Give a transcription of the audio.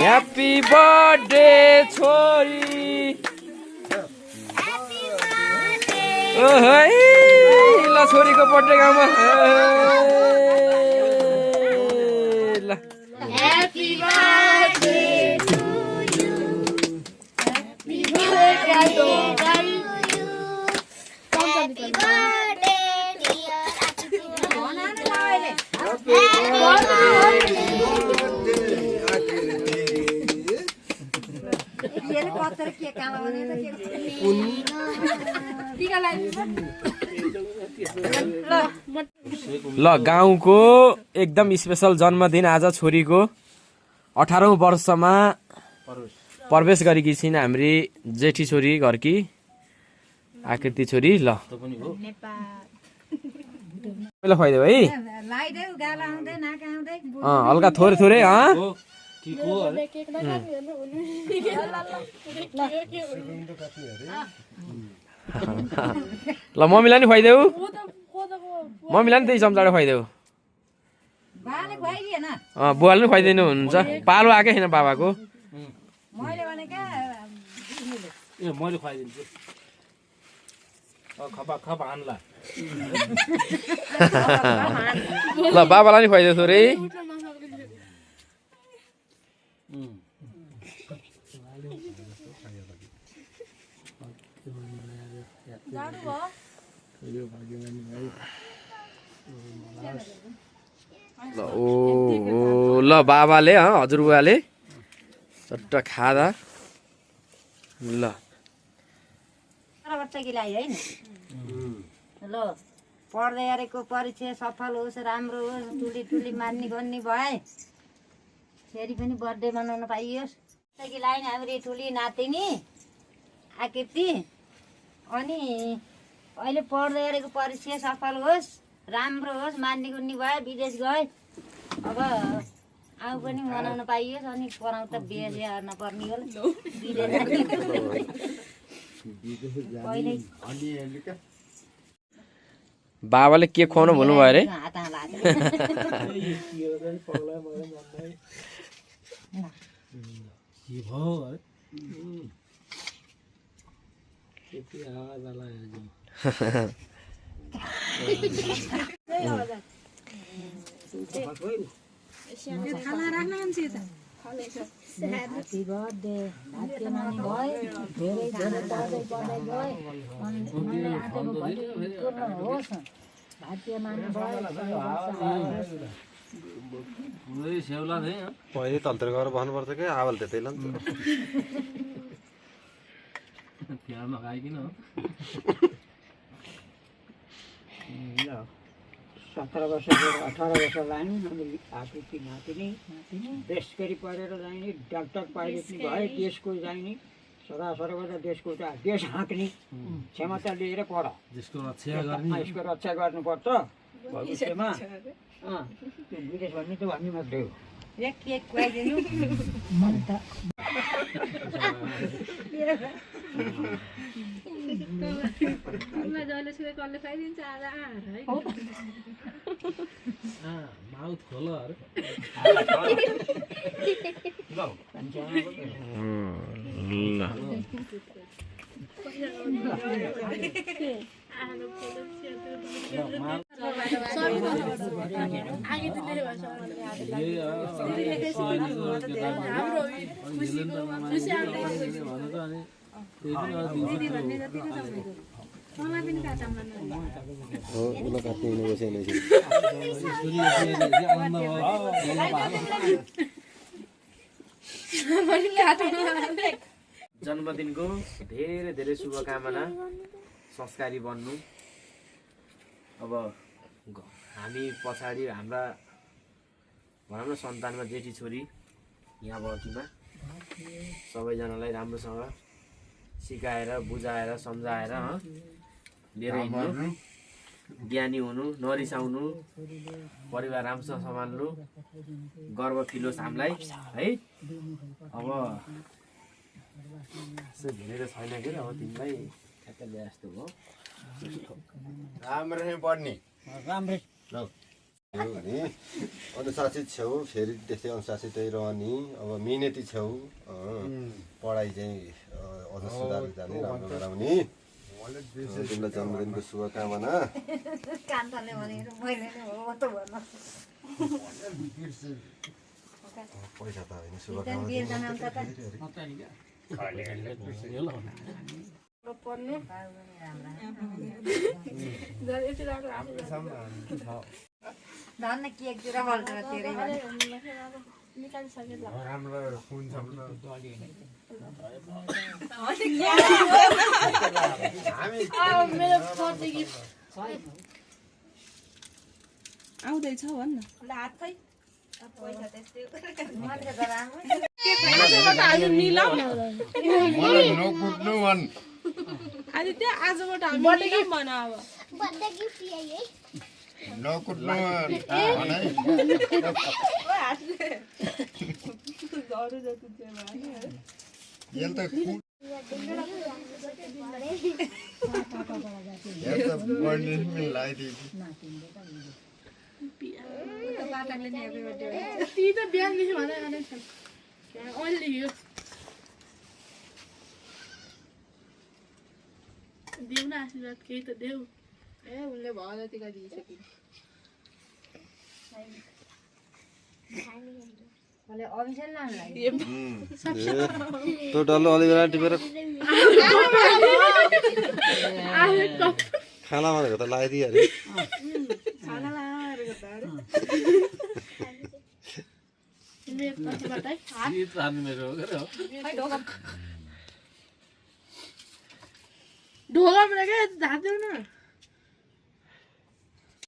Happy birthday छोरी ओहै ल छोरीको बर्थडे गाउँमा ल Happy birthday to you. Happy birthday to you. Happy birthday dear ल गाउँको एकदम स्पेशल जन्मदिन आज छोरीको 18औं वर्षमा प्रवेश गरेकी छिन् हाम्री जेठी छोरी घरकी आकृति छोरी ल पहिला खुवाइदेऊ है हल्का थोरै थोरै ल मम्मीलाई नि खुवाइदेऊ मम्मीलाई नि त्यही चम्चाबाट खुवाइदेऊ बुवाले पनि खुवाइदिनु हुन्छ पालो आएकै छैन बाबाको मैले खुवाइदिन्छु ल बाबालाई नि खुवाइदेऊ थोरै ल ओ ल बाबाले हजुरबुवाले चट्ट खाँदा ल ल पढ्दै गरेको परीक्षा सफल होस् राम्रो होस् टुली टुली मान्ने गर्ने भए फेरि पनि बर्थडे मनाउन पाइयोस् लाइन हाम्रो ठुली नातिनी आकृति अनि अहिले पढ्दै गरेको परीक्षा सफल होस् राम्रो होस् मान्ने गुन्ने भए विदेश गए अब आऊ पनि मनाउन पाइयोस् अनि पढाउँ त बिहे नपर्ने हो बाबाले के खुवाउनु भन्नुभयो अरे Happy birthday. Happy mani boy. धेरै धेरै पढ्दै पढ्दै गए अनि आजको भोलि पूर्ण होस् भाग्य मानी boy पहिले तलतिर गएर बस्नुपर्छ के आवाल त्यतै ल फ्यानमा खाइकिन 17 वर्ष 18 वर्ष लाने आकृति नातिनी बेस गरी पढेर जाने डाक्टर पाइलट नि भए देशको जाने सदा सर्वदा देशको देश हाँक्ने क्षमता लिएर पढ त्यसको रक्षा गर्नुपर्छ भविष्यमा विदेश भन्ने त भन्ने मात्रै हो एक केक खुवाइदिनु मन त माउथ खोल जन्मदिनको धेरै धेरै शुभकामना संस्कारी बन्नु अब हामी पछाडि हाम्रा भनौँ न सन्तानमा जेठी छोरी यहाँ बकीमा सबैजनालाई राम्रोसँग सिकाएर बुझाएर सम्झाएर लिएर हिँड्नु ज्ञानी हुनु नरिसाउनु परिवार राम्रोसँग सम्हाल्नु गर्व फिलोस् हामीलाई है अब धेरै छैन के अब तिमीलाई ठ्याक्क ल्याए जस्तो हो राम्रै पढ्ने राम्रै भने अनुशासित छेउ फेरि त्यस्तै अनुशासित रहने अब मिहिनेती छेउ पढाइ चाहिँ अझ सुधार जाने राम्रो गराउने तिमीलाई जन्मदिनको शुभकामना कान्छाले भनेर मैले नै हो त भन्न पैसा त होइन बिर्जना शुभकामना आउँछ त पढ्नु धन्न केकतिर बल्टेर तेरै भने मेरो बर्थडे गिफ्ट आउँदैछ भन्न मान्छे त राम्रो आदित्य आजबाट हामी मिलाउँ भन अब बर्थडे गिफ्ट यही है ती त बिहानदेखि भने अहिले यो देऊ न आशीर्वाद केही त देऊ ए उनले भयो जतिका दिइसक्यो मैले अभिषेक लानुलाई त्यो डल्लो अलिकति टिपेर खाना भनेको त लगाइदियो अरे खाना लगाएको त अरे मेरो तर्फबाट है गीत राख्नु मेरो हो के हो ढोकाबाट क्या झाँदेऊ न